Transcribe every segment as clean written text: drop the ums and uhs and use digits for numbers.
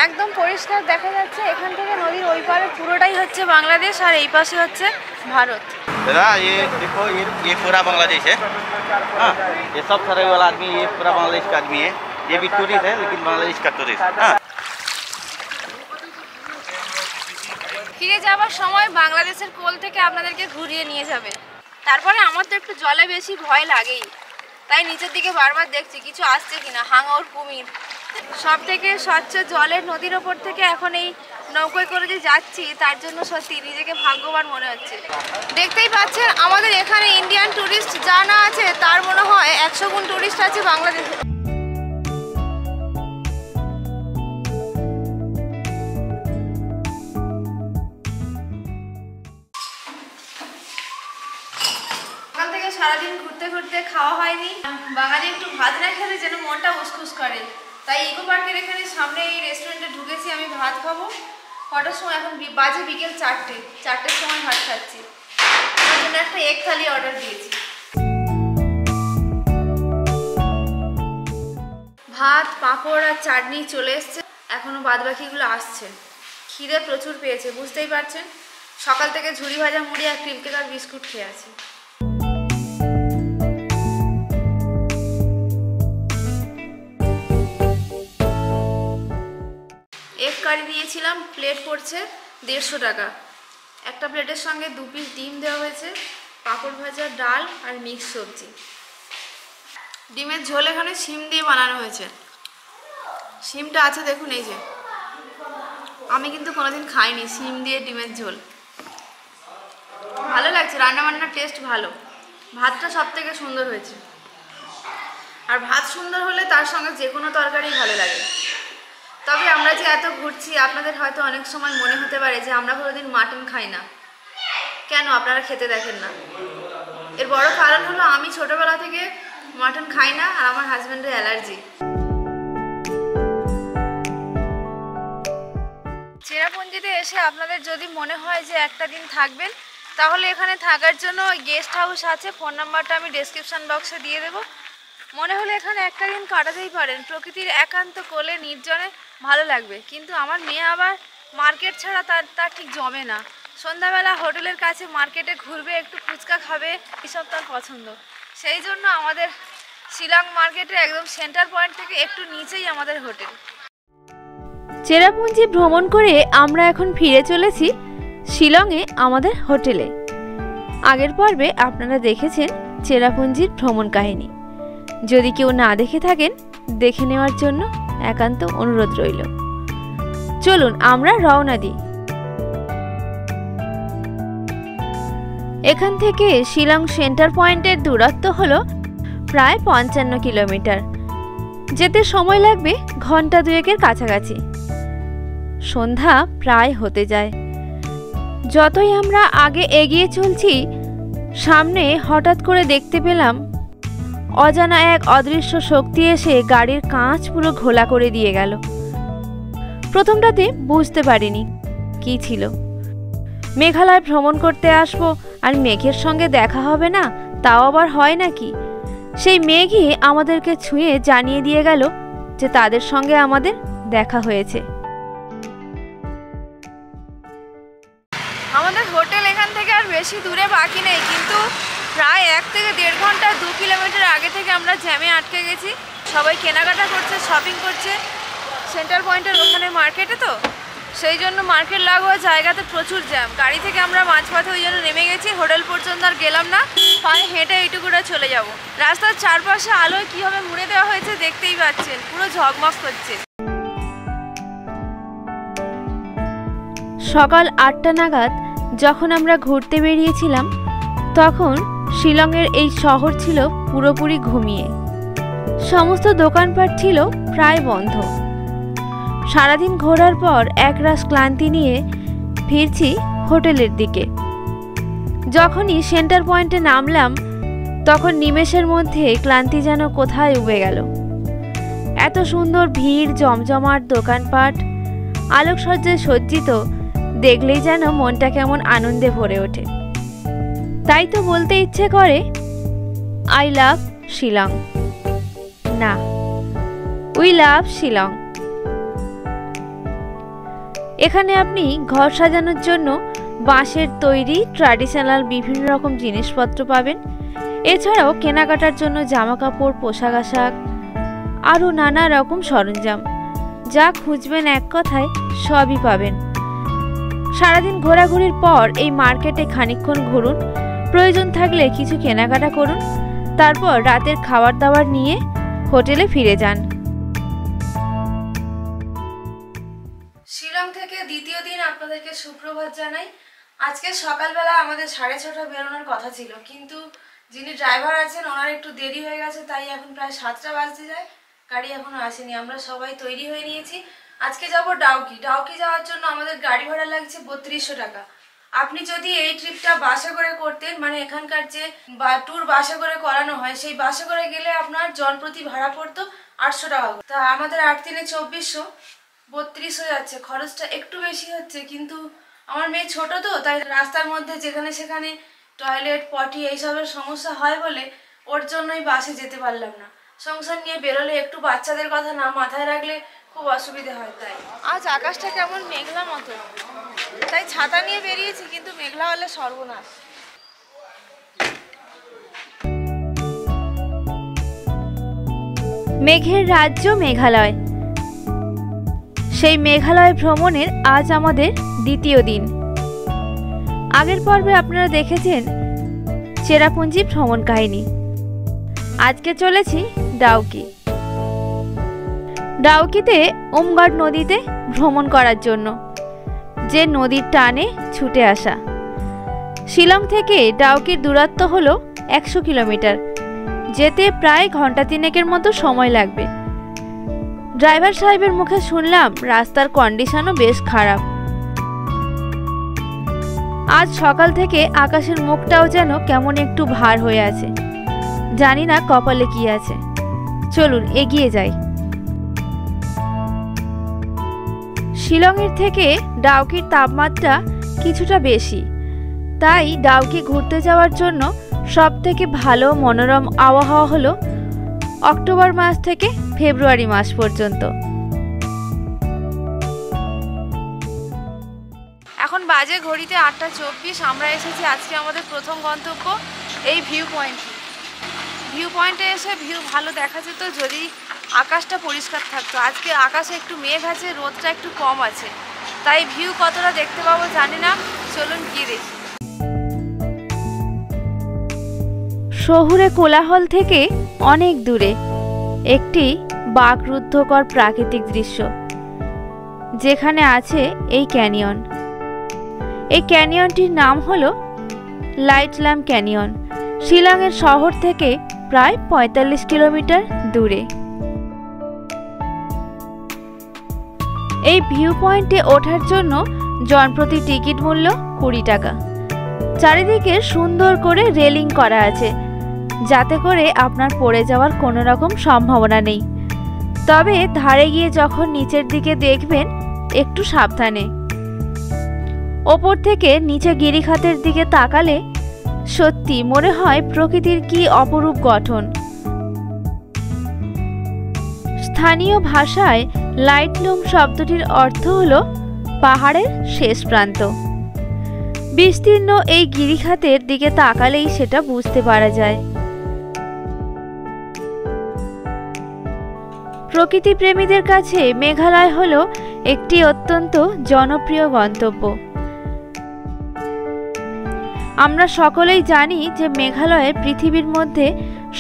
একদম পরিষ্কার দেখা যাচ্ছে। এখান থেকে নদীর ওই পারে পুরোটাই হচ্ছে বাংলাদেশ আর এই পাশে হচ্ছে ভারত। दादा ये देखो ये पूरा बांग्लादेश है। हाँ, ये सब सारे वाला आदमी ये पूरा बांग्लादेश का आदमी है। ये भी टूरिस्ट है लेकिन बांग्लादेश का टूरिस्ट। हाँ। ফিরে যাওয়ার সময় বাংলাদেশের কোল থেকে আপনাদেরকে ঘুরিয়ে নিয়ে যাবে। তারপরে আমার তো একটু জলে বেশি ভয় লাগেই, তাই নিচের দিকে বারবার দেখছি কিছু আসছে কিনা, হাঙর কুমির। সব থেকে স্বচ্ছ জলের নদীর ওপর থেকে এখন এই নৌকোয় করে যে যাচ্ছি তার জন্য সত্যি নিজেকে ভাগ্যবান মনে হচ্ছে। দেখতেই পাচ্ছেন আমাদের এখানে ইন্ডিয়ান ট্যুরিস্ট যা না আছে তার মনে হয় 100 গুণ ট্যুরিস্ট আছে বাংলাদেশে। সকাল থেকে সারাদিন ঘুরতে ঘুরতে খাওয়া হয়নি। বাঙালি একটু ভাত না খেলে যেন মনটা উসখুস করে, তাই ইকো পার্কের এখানে সামনে এই রেস্টুরেন্টে ঢুকেছি আমি ভাত খাবো। কটার সময়? এখন বাজে বিকেল 4টের সময় ভাত খাচ্ছি। তার জন্য একটা এগ থালি অর্ডার দিয়েছি। ভাত, পাঁপড় আর চাটনি চলে এসছে, এখনো বাদ বাকিগুলো আসছে। খিদে প্রচুর পেয়েছে, বুঝতেই পারছেন। সকাল থেকে ঝুড়ি ভাজা মুড়ি আর ক্রিম কেক আর বিস্কুট খেয়ে আছি। এগ কারি নিয়েছিলাম, প্লেট পড়ছে 150 টাকা। একটা প্লেটের সঙ্গে 2 পিস ডিম দেওয়া হয়েছে, পাঁপড় ভাজা, ডাল আর মিক্স সবজি। ডিমের ঝোল এখানে শিম দিয়ে বানানো হয়েছে। শিমটা আছে দেখুন, এই যে। আমি কিন্তু কোনোদিন খাইনি শিম দিয়ে ডিমের ঝোল। ভালো লাগছে, রান্নাবান্নার টেস্ট ভালো। ভাতটা সব থেকে সুন্দর হয়েছে, আর ভাত সুন্দর হলে তার সঙ্গে যে কোনো তরকারি ভালো লাগে। তবে আমরা যে এত ঘুরছি, আপনাদের হয়তো অনেক সময় মনে হতে পারে যে আমরা কোনোদিন মাটন খাই না, কেন আপনারা খেতে দেখেন না? এর বড় কারণ হলো আমি ছোটবেলা থেকে মাটন খাই না আর আমার হাজব্যান্ডের অ্যালার্জি। চেরাপুঞ্জিতে এসে আপনাদের যদি মনে হয় যে একটা দিন থাকবেন, তাহলে এখানে থাকার জন্য গেস্ট হাউস আছে, ফোন নাম্বারটা আমি ডেসক্রিপশন বক্সে দিয়ে দেবো। মনে হলে এখানে একটা দিন কাটাতেই পারেন। প্রকৃতির একান্ত কোলে নির্জনে ভালো লাগবে। কিন্তু আমার মেয়ে আবার মার্কেট ছাড়া তার ঠিক জমে না। সন্ধ্যাবেলা হোটেলের কাছে মার্কেটে ঘুরবে, একটু ফুচকা খাবে, এসব তার পছন্দ। সেই জন্য আমাদের শিলং মার্কেটের একদম সেন্টার পয়েন্ট থেকে একটু নিচেই আমাদের হোটেল। চেরাপুঞ্জি ভ্রমণ করে আমরা এখন ফিরে চলেছি শিলংয়ে আমাদের হোটেলে। আগের পর্বে আপনারা দেখেছেন চেরাপুঞ্জির ভ্রমণ কাহিনী। যদি কেউ না দেখে থাকেন, দেখে নেওয়ার জন্য একান্ত অনুরোধ রইল। চলুন আমরা রওনা দিই। এখান থেকে শিলং সেন্টার পয়েন্টের দূরত্ব হলো প্রায় 55 কিলোমিটার। যেতে সময় লাগবে ঘন্টা 2-এর কাছাকাছি। সন্ধ্যা প্রায় হতে যায়। যতই আমরা আগে এগিয়ে চলছি, সামনে হঠাৎ করে দেখতে পেলাম অজানা এক অদৃশ্য শক্তি এসে গাড়ির কাঁচ পুরো ঘোলা করে দিয়ে গেল। প্রথমটাতে বুঝতে পারিনি কি ছিল। মেঘালয় ভ্রমণ করতে আসবো আর মেঘের সঙ্গে দেখা হবে না, তাও আবার হয় নাকি? সেই মেঘই আমাদেরকে ছুঁয়ে জানিয়ে দিয়ে গেল যে তাদের সঙ্গে আমাদের দেখা হয়েছে। আমাদের হোটেল এখান থেকে আর বেশি দূরে বাকি নেই, কিন্তু প্রায় 1 থেকে 1.5 ঘন্টা 2 কিলোমিটার আগে থেকে আমরা জ্যামে আটকে গেছি। সবাই কেনাকাটা করছে, শপিং করছে সেন্টার পয়েন্টের ওখানে মার্কেটে, তো সেই জন্য মার্কেট লাগোয়া জায়গাতে প্রচুর জ্যাম। গাড়ি থেকে আমরা মাঝপথে ওই জন্য নেমে গেছি, হোটেল পর্যন্ত আর গেলাম না, পায়ে হেঁটে এইটুকুটা চলে যাব। রাস্তার চারপাশে আলোয় কীভাবে মুড়ে দেওয়া হয়েছে দেখতেই পাচ্ছেন, পুরো ঝকমক করছে। সকাল 8টা নাগাদ যখন আমরা ঘুরতে বেরিয়েছিলাম, তখন শিলংয়ের এই শহর ছিল পুরোপুরি ঘুমিয়ে। সমস্ত দোকানপাট ছিল প্রায় বন্ধ। সারাদিন ঘোরার পর একরাশ ক্লান্তি নিয়ে ফিরছি হোটেলের দিকে। যখনই সেন্টার পয়েন্টে নামলাম, তখন নিমেষের মধ্যে ক্লান্তি যেন কোথায় উবে গেল। এত সুন্দর ভিড়, জমজমাট দোকানপাট, আলোকসজ্জায় সজ্জিত, দেখলেই যেন মনটা কেমন আনন্দে ভরে ওঠে। তাই তো বলতে ইচ্ছে করে, আই লাভ শিলং। না, উই লাভ শিলং। এখানে আপনি ঘর সাজানোর জন্য বাঁশের তৈরি ট্র্যাডিশনাল বিভিন্ন রকম জিনিসপত্র পাবেন। এছাড়াও কেনাকাটার জন্য জামাকাপড়, পোশাক আশাক আরও নানা রকম সরঞ্জাম, যা খুঁজবেন এক কথায় সবই পাবেন। সারাদিন ঘোরাঘুরির পর এই মার্কেটে খানিকক্ষণ ঘুরুন, প্রয়োজন থাকলে কিছু কেনাকাটা করুন, তারপর রাতের খাবার দাবার নিয়ে হোটেলে ফিরে যান। শিলং থেকে দ্বিতীয় দিন আপনাদেরকে সুপ্রভাত জানাই। আজকে সকালবেলা আমাদের 6:30 বেরোনোর কথা ছিল, কিন্তু যিনি ড্রাইভার আছেন ওনার একটু দেরি হয়ে গেছে, তাই এখন প্রায় 7টা বাজতে যায়, গাড়ি এখনো আসেনি। আমরা সবাই তৈরি হয়ে নিয়েছি। আজকে যাব ডাউকি। ডাউকি যাওয়ার জন্য আমাদের গাড়ি ভাড়া লাগছে 3200 টাকা। আপনি যদি এই ট্রিপটা বাসে করে করতেন, মানে এখানকার যে ট্যুর বাসে করে করানো হয়, সেই বাসে করে গেলে আপনার জনপ্রতি ভাড়া পড়তো 800 টাকা। তা আমাদের 8 দিনে 2400, 32 হয়ে যাচ্ছে। খরচটা একটু বেশি হচ্ছে, কিন্তু আমার মেয়ে ছোট তো, তাই রাস্তার মধ্যে যেখানে সেখানে টয়লেট, পটি এইসবের সমস্যা হয় বলে ওর জন্যই বাসে যেতে পারলাম না। সংসার নিয়ে বেরোলে একটু বাচ্চাদের কথা না মাথায় রাখলে খুব অসুবিধা হয়। তাই আজ আকাশটা কেমন মেঘলা মতো, তাই ছাতা নিয়ে বেরিয়েছি, কিন্তু মেঘলা হলে সর্বনাশ। মেঘের রাজ্য মেঘালয়। সেই মেঘালয় ভ্রমণের আজ আমাদের দ্বিতীয় দিন। আগের পর্বে আপনারা দেখেছেন চেরাপুঞ্জি ভ্রমণ কাহিনী। আজকে চলেছি ডাউকি। ডাউকিতে ওমগাড নদীতে ভ্রমণ করার জন্য, যে নদীর টানে ছুটে আসা। শিলং থেকে ডাউকির দূরত্ব হলো 100 কিলোমিটার। যেতে প্রায় ঘন্টা 3 মতো সময় লাগবে। ড্রাইভার সাহেবের মুখে শুনলাম রাস্তার কন্ডিশনও বেশ খারাপ। আজ সকাল থেকে আকাশের মুখটাও যেন কেমন একটু ভার হয়ে আছে। জানি না কপালে কি আছে। চলুন এগিয়ে যাই। শিলংয়ের থেকে ডাউকির তাপমাত্রা কিছুটা বেশি, তাই ডাউকি ঘুরতে যাওয়ার জন্য সবথেকে ভালো মনোরম আবহাওয়া হলো অক্টোবর মাস থেকে ফেব্রুয়ারি মাস পর্যন্ত। এখন বাজে ঘড়িতে 8:24। আমরা এসেছি আজকে আমাদের প্রথম গন্তব্য এই ভিউ পয়েন্টে। ভিউ পয়েন্টে এসে ভিউ ভালো দেখা যেত যদি আকাশটা পরিষ্কার থাকতো। আজকে আকাশে একটু মেঘ আছে, রোদটা একটু কম আছে, তাই ভিউ কতটা দেখতে পাবো জানি না। চলুন গিয়ে দেখি। শহুরে কোলাহল থেকে অনেক দূরে একটি বাকরুদ্ধকর প্রাকৃতিক দৃশ্য, যেখানে আছে এই ক্যানিয়ন। এই ক্যানিয়নটির নাম হলো লাইট ল্যাম্প ক্যানিয়ন। শিলংয়ের শহর থেকে প্রায় 45 কিলোমিটার দূরে। এই ভিউ পয়েন্টে ওঠার জন্য জনপ্রতি টিকিট মূল্য 20 টাকা। চারিদিকে সুন্দর করে রেলিং করা আছে, যাতে করে আপনার পড়ে যাওয়ার কোনো রকম সম্ভাবনা নেই। তবে ধারে গিয়ে যখন নিচের দিকে দেখবেন একটু সাবধানে। ওপর থেকে নিচে গিরিখাতের দিকে তাকালে সত্যি মনে হয় প্রকৃতির কি অপরূপ গঠন। স্থানীয় ভাষায় লাইটলুম শব্দটির অর্থ হলো পাহাড়ের শেষ প্রান্ত। বিস্তীর্ণ এই গিরিখাতের দিকে তাকালেই সেটা বুঝতে পারা যায়। প্রকৃতি প্রেমীদের কাছে মেঘালয় হলো একটি অত্যন্ত জনপ্রিয় গন্তব্য। আমরা সকলেই জানি যে মেঘালয়ে পৃথিবীর মধ্যে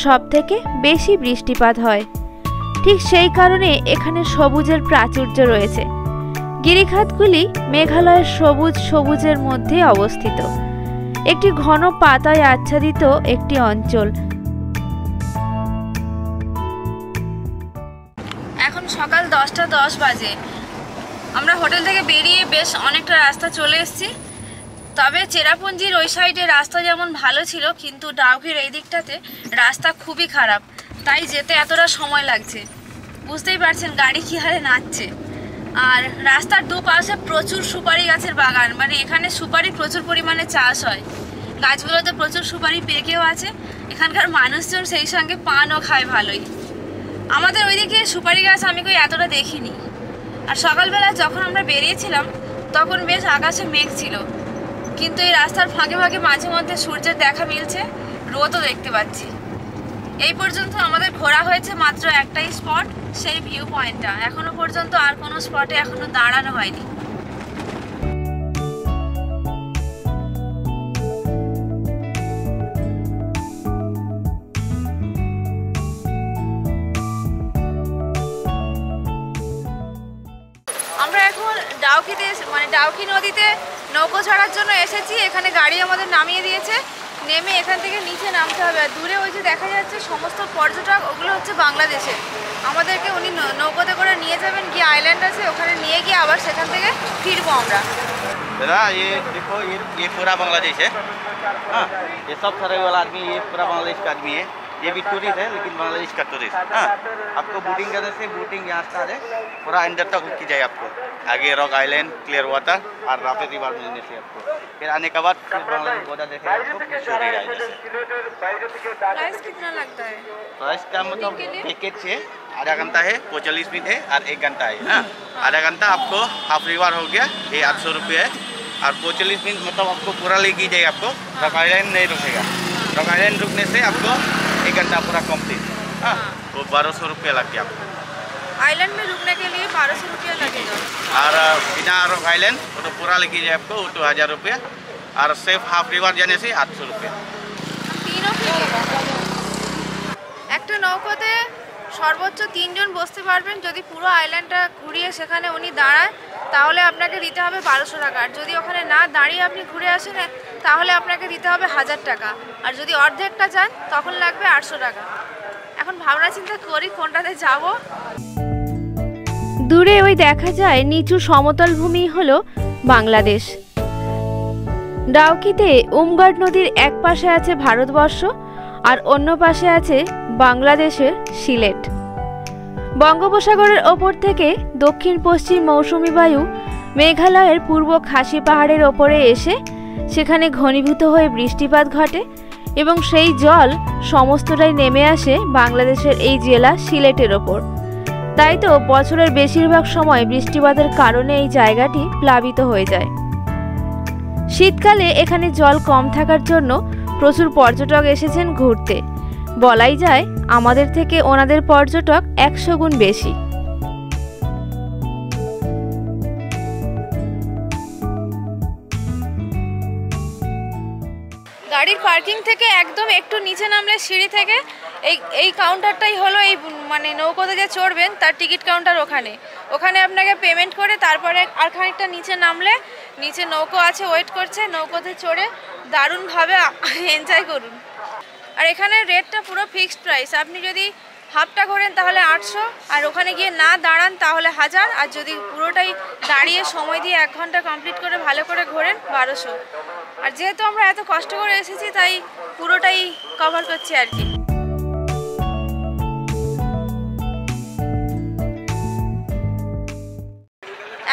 সবথেকে বেশি বৃষ্টিপাত হয়। ঠিক সেই কারণে এখানে সবুজের প্রাচুর্য রয়েছে। গিরিখাতগুলি মেঘালয়ের সবুজের মধ্যে অবস্থিত, একটি ঘন পাতায় আচ্ছাদিত একটি অঞ্চল। এখন সকাল 10:10 বাজে। আমরা হোটেল থেকে বেরিয়ে বেশ অনেকটা রাস্তা চলে এসেছি। তবে চেরাপুঞ্জির ওই সাইডে রাস্তা যেমন ভালো ছিল, কিন্তু ডাউকির এই দিকটাতে রাস্তা খুবই খারাপ, তাই যেতে এতটা সময় লাগছে। বুঝতেই পারছেন গাড়ি কী হারে নাচছে। আর রাস্তার দুপাশে প্রচুর সুপারি গাছের বাগান, মানে এখানে সুপারি প্রচুর পরিমাণে চাষ হয়। গাছগুলোতে প্রচুর সুপারি পেকেও আছে। এখানকার মানুষজন সেই সঙ্গে পানও খায় ভালোই। আমাদের ওইদিকে সুপারি গাছ আমি কই এতটা দেখিনি। আর সকালবেলা যখন আমরা বেরিয়েছিলাম তখন বেশ আকাশে মেঘ ছিল, কিন্তু এই রাস্তার ফাঁকে ফাঁকে মাঝে মধ্যে সূর্যের দেখা মিলছে, রোদও দেখতে পাচ্ছি। এই পর্যন্ত আমাদের ঘোরা হয়েছে মাত্র একটাই স্পট, সেই ভিউ পয়েন্টটা। এখনো পর্যন্ত আর কোনো স্পটে এখনো দাঁড়ানো হয়নি। আমরা এখন ডাউকিতে ডাউকি নদীতে নৌকো ছাড়ার জন্য এসেছি। এখানে গাড়ি আমাদের নামিয়ে দিয়েছে, নেমে এখান থেকে নিচে নামতে হবে। আর দূরে ওই যে দেখা যাচ্ছে সমস্ত পর্যটক, ওগুলো হচ্ছে বাংলাদেশে। আমাদেরকে উনি নৌকোতে করে নিয়ে যাবেন, গিয়ে আইল্যান্ড আছে ওখানে নিয়ে গিয়ে আবার সেখান থেকে ফিরবো আমরা। दादा ये देखो ये पूरा बांग्लादेश है। हाँ, ये सब सारे वाला आदमी, ये पूरा बांग्लादेश का आदमी है। ये भी टूरिस्ट है, लेकिन बांग्लादेश का टूरिस्ट। हाँ, आपको बोटिंग करने से बोटिंग यहाँ स्टार्ट है, पूरा अंदर तक की जाए आपको। आगे रॉक आइलैंड, क्लियर वाटर और राफेल रिवर मिलने से आपको फिर आने के बाद फिर बांग्लादेश बॉर्डर देखेगा आपको, फिर छोड़ेगा इधर से। प्राइस कितना लगता है? प्राइस का मतलब पैकेज है, आधा घंटा है, 45 मिनट है और 1 घंटा है। हाँ, आधा घंटा आपको हाफ रिवर हो गया, ये 800 रुपये है। और 45 मिनट मतलब आपको पूरा लेके जाएगा आपको। रॉक आइलैंड नहीं रुकेगा, रॉक आइलैंड रुकने से आपको 1 घंटा पूरा कंप्लीट। हाँ, वो 1200 रुपये लग गया आपको। आइलैंड में रुकने के लिए 1200 रुपया लगेगा। और बिना रॉक आइलैंड वो तो पूरा लेके जाए आपको, वो तो 1000 रुपये। और सिर्फ हाफ रिवर जाने से 800 रुपये। तीनों के लिए একটা নৌকোতে সর্বোচ্চ 3 জন বসতে পারবেন। যদি পুরো আইল্যান্ডটা ঘুরিয়ে সেখানে উনি দাঁড়ায় তাহলে আপনাকে দিতে হবে 1200 টাকা। আর যদি ওখানে না দাঁড়িয়ে আপনি ঘুরে আসেন তাহলে আপনাকে দিতে হবে 1000 টাকা। আর যদি অর্ধেকটা যান তখন লাগবে 800 টাকা। এখন ভাবনা চিন্তা করি কোনটাতে যাব। দূরে ওই দেখা যায় নিচু সমতল ভূমি হলো বাংলাদেশ। ডাউকিতে উমগাড় নদীর এক পাশে আছে ভারতবর্ষ আর অন্য পাশে আছে বাংলাদেশের সিলেট। বঙ্গোপসাগরের ওপর থেকে দক্ষিণ পশ্চিম মৌসুমী বায়ু মেঘালয়ের পূর্ব খাসি পাহাড়ের ওপরে এসে সেখানে ঘনীভূত হয়ে বৃষ্টিপাত ঘটে এবং সেই জল সমস্তটাই নেমে আসে বাংলাদেশের এই জেলা সিলেটের ওপর। তাই তো বছরের বেশিরভাগ সময় বৃষ্টিপাতের কারণে এই জায়গাটি প্লাবিত হয়ে যায়। শীতকালে এখানে জল কম থাকার জন্য প্রচুর পর্যটক এসেছেন ঘুরতে। বলাই যায় আমাদের থেকে ওনাদের পর্যটক 100 গুণ বেশি। গাড়ির পার্কিং থেকে একদম একটু নিচে নামলে সিঁড়ি থেকে এই কাউন্টারটাই হলো এই নৌকোতে যে চড়বেন তার টিকিট কাউন্টার। ওখানে আপনাকে পেমেন্ট করে তারপরে আর খানিকটা নিচে নামলে নিচে নৌকো আছে, ওয়েট করছে। নৌকোতে চড়ে দারুণভাবে এনজয় করুন। আর এখানে রেটটা পুরো ফিক্সড প্রাইস। আপনি যদি হাফটা ঘোরেন তাহলে 800, আর ওখানে গিয়ে না দাঁড়ান তাহলে 1000, আর যদি পুরোটাই দাঁড়িয়ে সময় দিয়ে 1 ঘন্টা কমপ্লিট করে ভালো করে ঘোরেন 1200। আর যেহেতু আমরা এত কষ্ট করে এসেছি তাই পুরোটাই কভার করছি আর কি।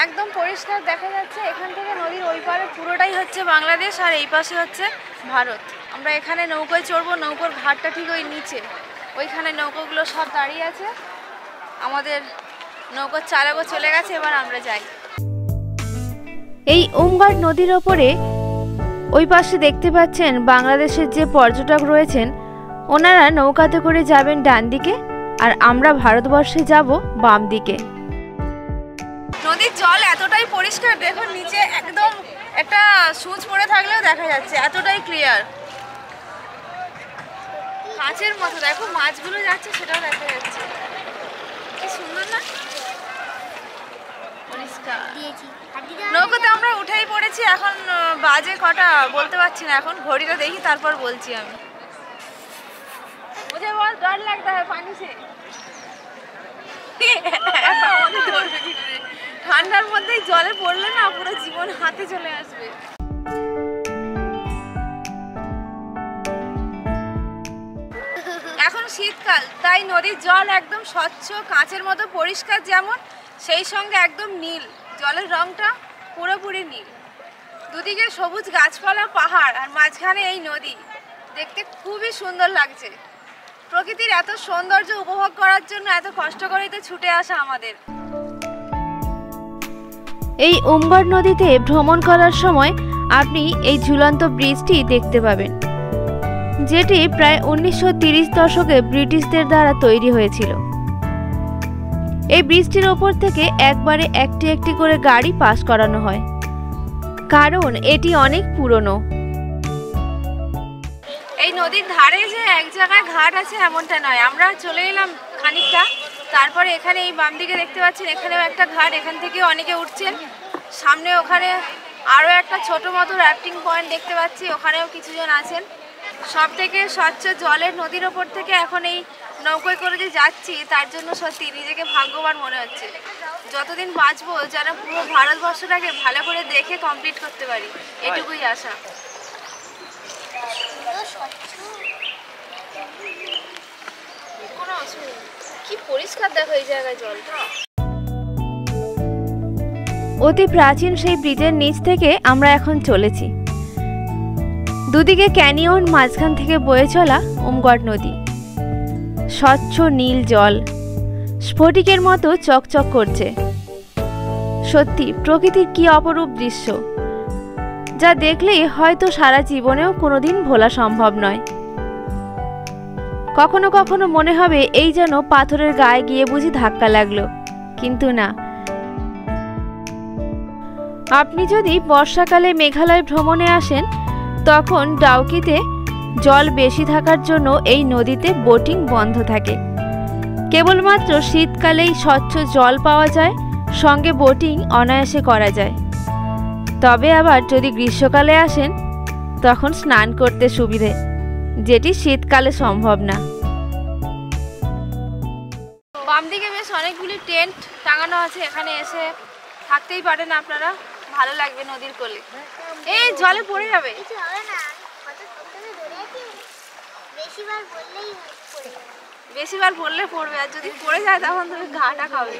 একদম পরিষ্কার দেখা যাচ্ছে এখান থেকে নদীর ওই পারে পুরোটাই হচ্ছে বাংলাদেশ আর এই পাশে হচ্ছে ভারত। আমরা এখানে নৌকোয় চড়বো। নৌকোর ঘাটটা ঠিক ওই নিচে, ওইখানে নৌকোগুলো সব দাঁড়িয়ে আছে। আমাদের নৌকোর চালকও চলে গেছে, এবার আমরা যাই। এই উমগাড় নদীর ওপরে ওই পাশে দেখতে পাচ্ছেন বাংলাদেশের যে পর্যটক রয়েছেন ওনারা নৌকাতে করে যাবেন ডান দিকে, আর আমরা ভারতবর্ষে যাব বাম দিকে। নদীর জল এতটাই পরিষ্কার, দেখুন নিচে একদম একটা সূচ পড়ে থাকলেও দেখা যাচ্ছে, এতটাই ক্লিয়ার, কাঁচের মতো। দেখো মাছগুলো যাচ্ছে সেটাও দেখা যাচ্ছে, কি সুন্দর না, পরিষ্কার। নৌকোতে আমরা উঠেই পড়েছি। এখন বাজে কটা বলতে পারছি না, এখন ঘড়িটা দেখি তারপর বলছি আমি। मुझे बहुत डर लगता है पानी से। ঠান্ডার মধ্যেই জলে পড়লে না পুরো জীবন হাতে চলে আসবে। এখন শীতকাল, তাই নদীর জল একদম স্বচ্ছ কাঁচের মতো পরিষ্কার, যেমন সেই সঙ্গে একদম নীল। জলের রংটা পুরোপুরি নীল, দুদিকে সবুজ গাছপালা, পাহাড়, আর মাঝখানে এই নদী। দেখতে খুবই সুন্দর লাগছে। প্রকৃতির এত সৌন্দর্য উপভোগ করার জন্য এত কষ্ট করেই তো ছুটে আসা আমাদের। এই ওমগড় নদীতে ভ্রমণ করার সময় আপনি এই ঝুলন্ত ব্রিজটি দেখতে পাবেন, যেটি প্রায় 1930 দশকে ব্রিটিশদের দ্বারা তৈরি হয়েছিল। এই ব্রিজটির ওপর থেকে একবারে একটি একটি করে গাড়ি পাস করানো হয়, কারণ এটি অনেক পুরনো। এই নদীর ধারে যে এক জায়গায় ঘাট আছে এমনটা নয়, আমরা চলে এলাম খানিকটা, তারপরে এখানে এই বাম দিকে দেখতে পাচ্ছেন এখানেও একটা ঘাট, এখান থেকে অনেকে উঠছেন। সামনে ওখানে আরও একটা ছোট মতো রাফটিং পয়েন্ট দেখতে পাচ্ছি, ওখানেও কিছুজন আছেন। সব থেকে স্বচ্ছ জলের নদীর ওপর থেকে এখন এই নৌকোয় করে যে যাচ্ছি, তার জন্য সত্যি নিজেকে ভাগ্যবান মনে হচ্ছে। যতদিন বাঁচবো যেন পুরো ভারতবর্ষটাকে ভালো করে দেখে কমপ্লিট করতে পারি, এটুকুই আশা। কোনো অসুবিধা কি পরিষ্কার দেখো এই জায়গায় জলটা। অতি প্রাচীন সেই ব্রিজের নিচ থেকে আমরা এখন চলেছি। দুদিকে ক্যানিয়ন, মাঝখান থেকে বয়ে চলা ওমগড় নদী। স্বচ্ছ নীল জল স্ফটিকের মতো চকচক করছে। সত্যি প্রকৃতির কি অপরূপ দৃশ্য, যা দেখলেই হয়তো সারা জীবনেও কোনোদিন ভোলা সম্ভব নয়। কখনো কখনো মনে হবে এই যেন পাথরের গায়ে গিয়ে বুঝি ধাক্কা লাগলো, কিন্তু না। আপনি যদি বর্ষাকালে মেঘালয় ভ্রমণে আসেন, তখন ডাউকিতে জল বেশি থাকার জন্য এই নদীতে বোটিং বন্ধ থাকে। কেবলমাত্র শীতকালেই স্বচ্ছ জল পাওয়া যায়, সঙ্গে বোটিং অনায়াসে করা যায়। তবে আবার যদি গ্রীষ্মকালে আসেন, তখন স্নান করতে সুবিধে, যেটি শীতকালে সম্ভব না। বাম দিকে বেশ অনেকগুলি টেন্ট টাঙানো আছে, এখানে এসে থাকতেই পারেন আপনারা, ভালো লাগবে নদীর কোলে। এই জলে পড়ে যাবে, বেশিবার পড়লে পড়বে, আর যদি পড়ে যায় তখন তুমি ঘাটা খাবে।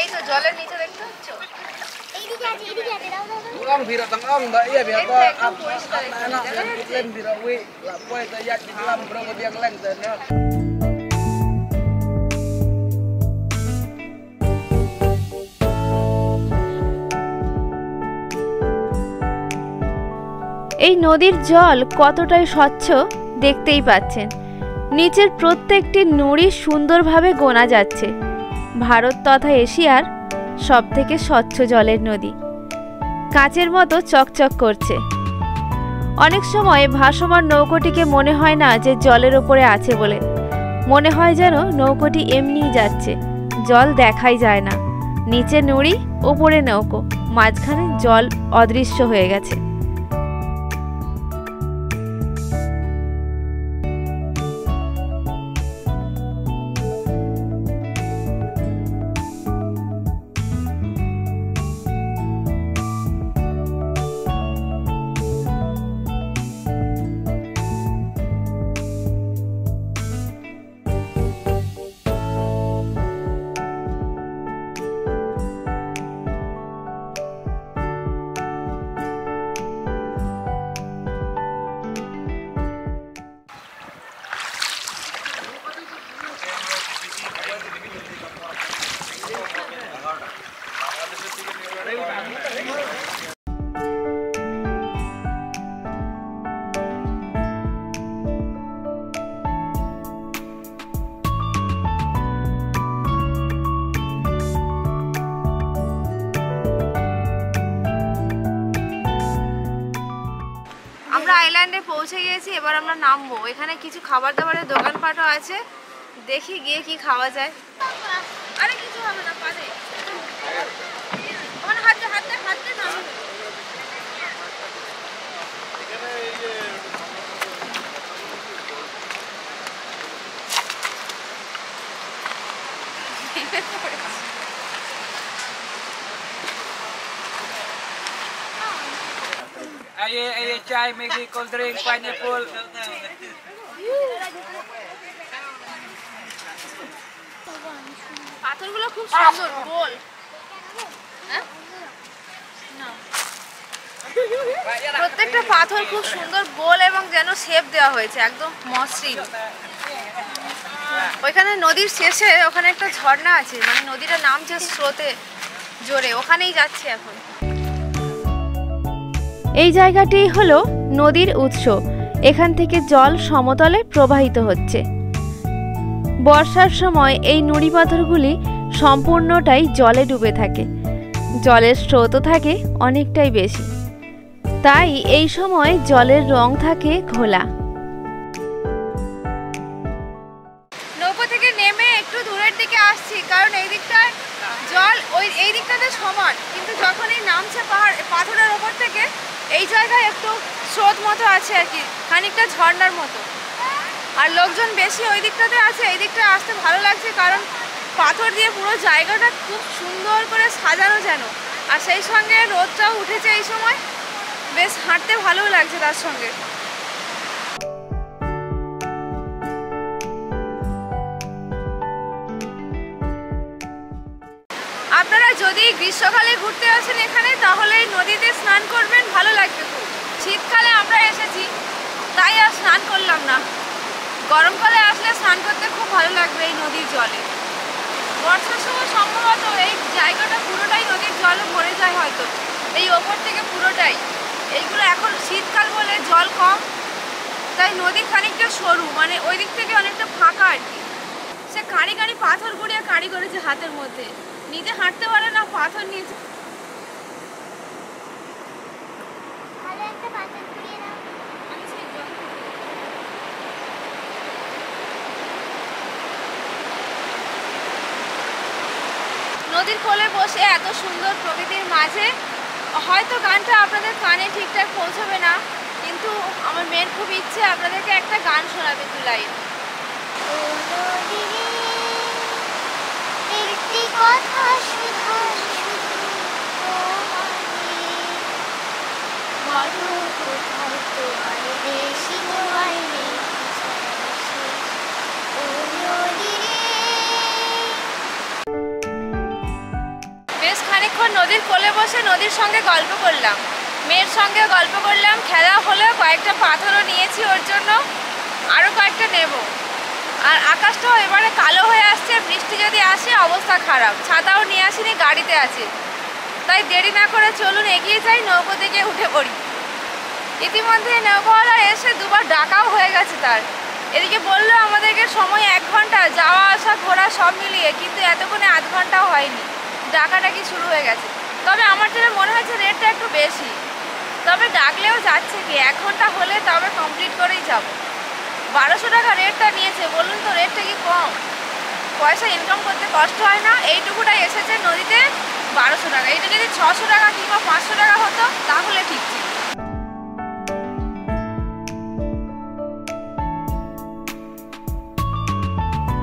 এই তো জলের নিচে দেখতে পাচ্ছ, এই নদীর জল কতটাই স্বচ্ছ দেখতেই পাচ্ছেন। নিচের প্রত্যেকটি নুড়ি সুন্দরভাবে গোনা যাচ্ছে। ভারত তথা এশিয়ার সবথেকে স্বচ্ছ জলের নদী, কাঁচের মতো চকচক করছে। অনেক সময় ভাসমান নৌকোটিকে মনে হয় না যে জলের ওপরে আছে বলে, মনে হয় যেন নৌকোটি এমনিই যাচ্ছে, জল দেখাই যায় না। নিচে নুড়ি, ওপরে নৌকো, মাঝখানে জল অদৃশ্য হয়ে গেছে। আমরা আইল্যান্ডে পৌঁছে গিয়েছি, এবার আমরা নামবো। এখানে কিছু খাবার দাবারের দোকানপাটও আছে, দেখি গিয়ে কি খাওয়া যায়। আরে কিছু হবে না, পারে আমার হাতে হাতে হাতে নামবো। Aye, chai, Maggi, cold drink, pineapple. পাথরগুলো খুব সুন্দর গোল। হ্যাঁ? না। প্রত্যেকটা পাথর খুব সুন্দর গোল এবং যেন শেপ দেওয়া হয়েছে একদম মসৃণ। ওইখানে নদীর শেষে ওখানে একটা ঝর্ণা আছে, মানে নদীটা নামছে স্রোতে জোরে, ওখানেই যাচ্ছে এখন। এই জায়গাটি হলো নদীর উৎস। এখান থেকে জল সমতলে প্রবাহিত হচ্ছে। বর্ষার সময় এই নুড়ি পাথরগুলি সম্পূর্ণটাই জলে ডুবে থাকে। জলের স্রোতও থাকে অনেকটাই বেশি, তাই এই সময় জলের রং থাকে ঘোলা। নৌকো থেকে নেমে একটু দূরের দিকে আসছি, কারণ এই দিকটায় জল এই দিকটাতে সমান, কিন্তু যখন এই নামছে পাথরের ওপর থেকে এই জায়গায় একটু স্রোত মতো আছে আর কি, খানিকটা ঝর্ণার মতো। আর লোকজন বেশি ওই দিকটাতে আছে, এই দিকটায় আসতে ভালো লাগছে কারণ পাথর দিয়ে পুরো জায়গাটা খুব সুন্দর করে সাজানো যেন। আর সেই সঙ্গে রোদটাও উঠেছে এই সময়, বেশ হাঁটতে ভালোও লাগছে তার সঙ্গে। আপনারা যদি গ্রীষ্মকালে ঘুরতে আসেন এখানে, তাহলে এই নদীতে স্নান করবেন, ভালো লাগবে খুব। শীতকালে আমরা এসেছি তাই আর স্নান করলাম না, গরমকালে আসলে স্নান করতে খুব ভালো লাগবে এই নদীর জলে। বর্ষার সময় সম্ভবত এই জায়গাটা পুরোটাই নদীর জলে ভরে যায় হয়তো, এই ওপর থেকে পুরোটাই। এইগুলো এখন শীতকাল বলে জল কম, তাই নদী খানিকটা সরু, মানে ওই দিক থেকে অনেকটা ফাঁকা আর কি। সে কাঁড়ি কাঁড়ি পাথর গুঁড়িয়ে কাঁড়ি করেছে হাতের মধ্যে, নিজে হাঁটতে পারে না, পাথর নিয়েছে। নদীর কোলে বসে এত সুন্দর প্রকৃতির মাঝে হয়তো গানটা আপনাদের কানে ঠিকঠাক পৌঁছবে না, কিন্তু আমার মেয়ের খুব ইচ্ছে আপনাদেরকে একটা গান শোনাবে, দু লাইন। বেশ খানিকক্ষণ নদীর কোলে বসে নদীর সঙ্গে গল্প করলাম, মেয়ের সঙ্গে গল্প করলাম, খেলা হলো, কয়েকটা পাথরও নিয়েছি ওর জন্য, আরও কয়েকটা নেব। আর আকাশটাও এবারে কালো হয়ে আসছে, বৃষ্টি যদি আসে অবস্থা খারাপ। ছাতাও নিয়ে আসিনি, গাড়িতে আছে, তাই দেরি না করে চলুন এগিয়ে যাই, নৌকো থেকে উঠে পড়ি। ইতিমধ্যে নৌকাওয়ালা এসে দুবার ডাকাও হয়ে গেছে তার। এদিকে বললো আমাদেরকে সময় 1 ঘন্টা, যাওয়া আসা ঘোরা সব মিলিয়ে, কিন্তু এতক্ষণে আধ ঘন্টাও হয়নি, ডাকাডাকি শুরু হয়ে গেছে। তবে আমার যেটা মনে হচ্ছে রেটটা একটু বেশি, তবে ডাকলেও যাচ্ছে কি, 1 ঘন্টা হলে তবে কমপ্লিট করেই যাব। 1200 টাকা রেটটা নিয়েছে, বলুন তো রেটটা কি কম? পয়সা ইনকাম করতে কষ্ট হয় না? এইটুকুটাই এসেছে নদীতে 1200 টাকা। এটা যদি 600 টাকা কিংবা 500 টাকা হতো তাহলে ঠিক ছিল।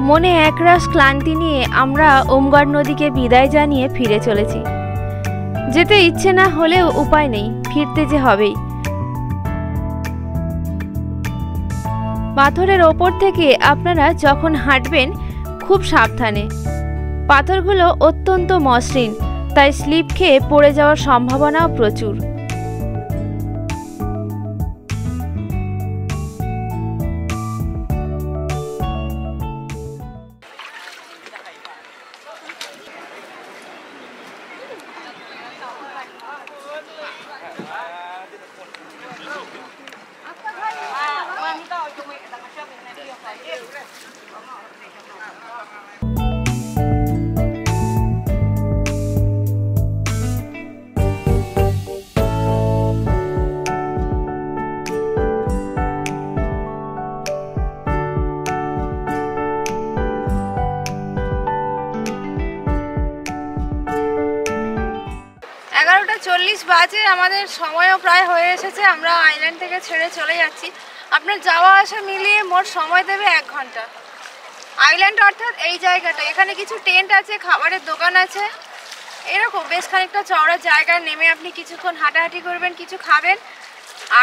মনে একরাশ ক্লান্তি নিয়ে আমরা ওমগড় নদীকে বিদায় জানিয়ে ফিরে চলেছি। যেতে ইচ্ছে না হলেও উপায় নেই, ফিরতে যে হবেই। পাথরের ওপর থেকে আপনারা যখন হাঁটবেন খুব সাবধানে। পাথরগুলো অত্যন্ত মসৃণ, তাই স্লিপ খেয়ে পড়ে যাওয়ার সম্ভাবনাও প্রচুর। বাজে, আমাদের সময়ও প্রায় হয়ে এসেছে, আমরা আইল্যান্ড থেকে ছেড়ে চলে যাচ্ছি। আপনার যাওয়া আসা মিলিয়ে মোট সময় দেবে 1 ঘন্টা। আইল্যান্ড অর্থাৎ এই জায়গাটা, এখানে কিছু টেন্ট আছে, খাবারের দোকান আছে, এরকম বেশ খানিকটা চওড়া জায়গা। নেমে আপনি কিছুক্ষণ হাঁটাহাঁটি করবেন, কিছু খাবেন,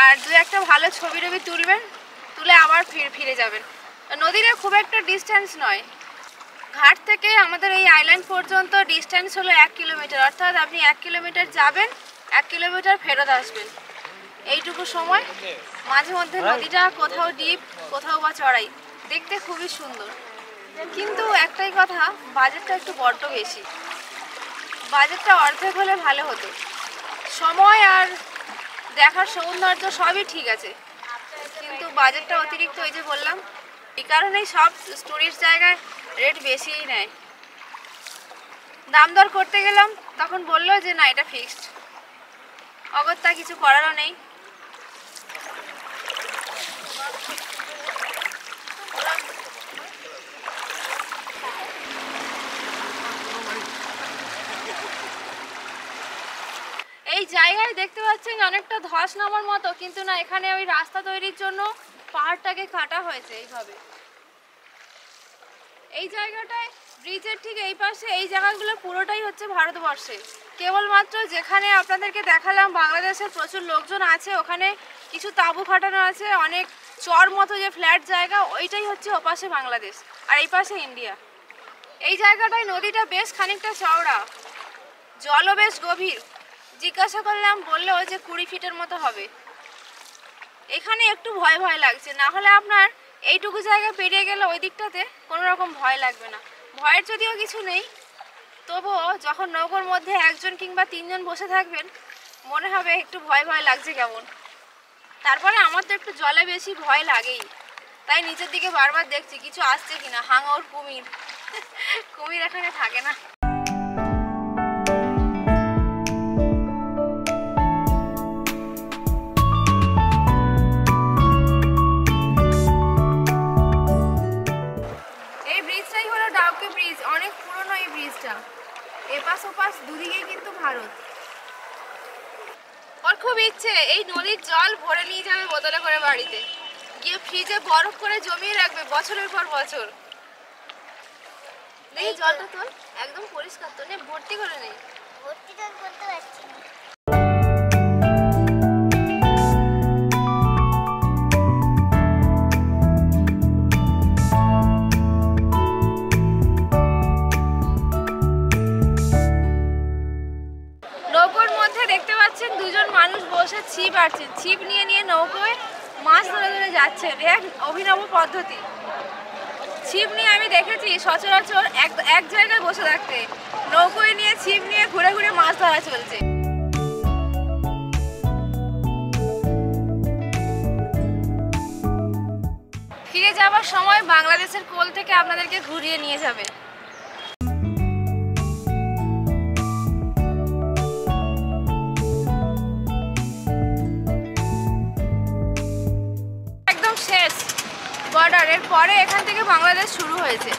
আর 2-1টা ভালো ছবি টবি তুলবেন, তুলে আবার ফিরে যাবেন। নদীটা খুব একটা ডিস্টেন্স নয়, ঘাট থেকে থেকে আমাদের এই আইল্যান্ড পর্যন্ত ডিস্টেন্স হলো 1 কিলোমিটার, অর্থাৎ আপনি 1 কিলোমিটার যাবেন, 1 কিলোমিটার ফেরত আসবেন, এইটুকু সময়। মাঝে মধ্যে নদীটা কোথাও ডিপ, কোথাও বা চড়াই, দেখতে খুবই সুন্দর। কিন্তু একটাই কথা, বাজেটটা একটু বড্ড বেশি। বাজেটটা অর্ধেক হলে ভালো হতো। সময় আর দেখার সৌন্দর্য সবই ঠিক আছে, কিন্তু বাজেটটা অতিরিক্ত, ওই যে বললাম, এই কারণেই সব টুরিস্ট জায়গায় রেট বেশিই নেয়। দাম দর করতে গেলাম, তখন বললো যে না, এটা ফিক্সড। অগত্যা কিছু করারও নেই। এই জায়গায় দেখতে পাচ্ছেন অনেকটা ধস নামার মতো, কিন্তু না, এখানে ওই রাস্তা তৈরির জন্য পাহাড়টাকে কাটা হয়েছে এইভাবে। এই জায়গাটায় ব্রিজের ঠিক এই পাশে এই জায়গাগুলো পুরোটাই হচ্ছে ভারতবর্ষে। কেবলমাত্র যেখানে আপনাদেরকে দেখালাম বাংলাদেশের প্রচুর লোকজন আছে, ওখানে কিছু তাঁবু খাটানো আছে, অনেক চর মতো যে ফ্ল্যাট জায়গা, ওইটাই হচ্ছে ওপাশে বাংলাদেশ, আর এই পাশে ইন্ডিয়া। এই জায়গাটায় নদীটা বেশ খানিকটা চওড়া, জলও বেশ গভীর। জিজ্ঞাসা করলাম, বললো যে 20 ফিটের মতো হবে। এখানে একটু ভয় ভয় লাগছে, না হলে আপনার এইটুকু জায়গা পেরিয়ে গেলে ওই দিকটাতে কোনো রকম ভয় লাগবে না। ভয়ের যদিও কিছু নেই, তবুও যখন নৌকোর মধ্যে 1 জন কিংবা 3 জন বসে থাকবেন, মনে হবে একটু ভয় ভয় লাগছে কেমন। তারপরে আমার তো একটু জলে বেশি ভয় লাগেই, তাই নিচের দিকে বারবার দেখছি কিছু আসছে কিনা। হাঙর, কুমির, কুমির এখানে থাকে না। ব্রিজ অনেক পুরনো, এই ব্রিজটা এপাশ ওপাশ দুদিকে কিন্তু ভারত। ওর খুব ইচ্ছে এই নদীর জল ভরে নিয়ে যাবে বোতলে করে, বাড়িতে গিয়ে ফ্রিজে বরফ করে জমিয়ে রাখবে বছরের পর বছর। দেখি জলটা তো একদম পরিষ্কার, তো নে ভর্তি করে নেই। ভর্তি তো করতে পারছি না। দেখতে পাচ্ছেন 2 জন মানুষ বসে ছিপ আটছেন, ছিপ নিয়ে নিয়ে নৌকোয় মাছ ধরে ধরে যাচ্ছেন। এক অভিনব পদ্ধতি। ছিপ নিয়ে আমি দেখেছি সচরাচর এক জায়গায় বসে থাকতে, নৌকোয় নিয়ে ছিপ নিয়ে ঘুরে ঘুরে মাছ ধরা চলছে। ফিরে যাওয়ার সময় বাংলাদেশের কোল থেকে আপনাদেরকে ঘুরিয়ে নিয়ে যাবে। শেষ বর্ডারের পরে এখান থেকে বাংলাদেশ শুরু হয়েছে।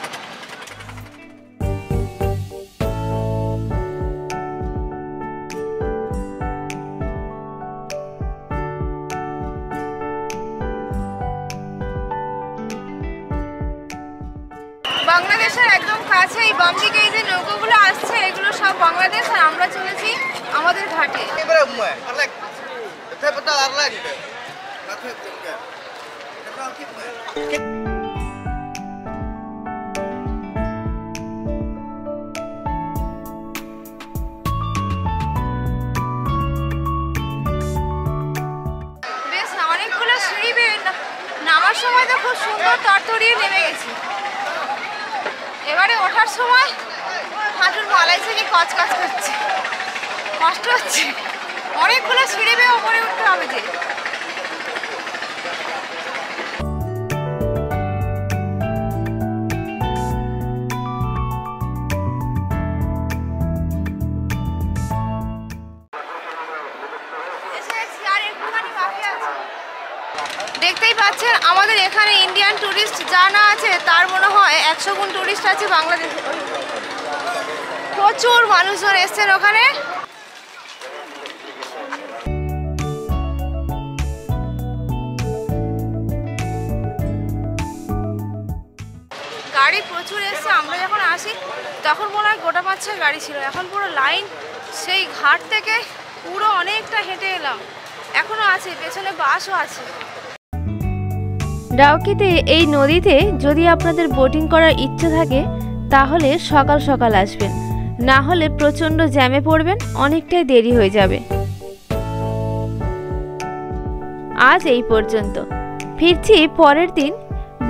বাংলাদেশের একদম কাছে এই বাম দিকে এই যে নৌকোগুলো আসছে, এগুলো সব বাংলাদেশ, আর আমরা চলেছি আমাদের ঘাটে। বেশ অনেকগুলো সিঁড়ি বেয়ে নামার সময় তো খুব সুন্দর তরতরিয়ে নেমে গেছি। এবারে ওঠার সময় হাঁটুর মালাই থেকে কচকচ করছে, কষ্ট হচ্ছে। অনেকগুলো সিঁড়ি বেয়ে ওপরে উঠতে হবে যে। দেখতেই পাচ্ছেন আমাদের এখানে ইন্ডিয়ান টুরিস্ট যা না আছে তার মনে হয় 100 গুণ টুরিস্ট আছে বাংলাদেশে। প্রচুর মানুষজন এসছেন ওখানে। গাড়ি প্রচুর এসছে। আমরা যখন আসি তখন মনে হয় গোটা 5-6 গাড়ি ছিল, এখন পুরো লাইন। সেই ঘাট থেকে পুরো অনেকটা হেঁটে এলাম, এখনো আছে, পেছনে বাসও আছে। ডাউকিতে এই নদীতে যদি আপনাদের বোটিং করার ইচ্ছে থাকে তাহলে সকাল সকাল আসবেন, না হলে প্রচণ্ড জ্যামে পড়বেন, অনেকটাই দেরি হয়ে যাবে। আজ এই পর্যন্ত, ফিরছি পরের দিন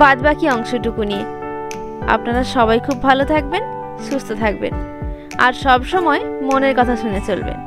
বাদবাকি অংশটুকু নিয়ে। আপনারা সবাই খুব ভালো থাকবেন, সুস্থ থাকবেন আর সব সময় মনের কথা শুনে চলবেন।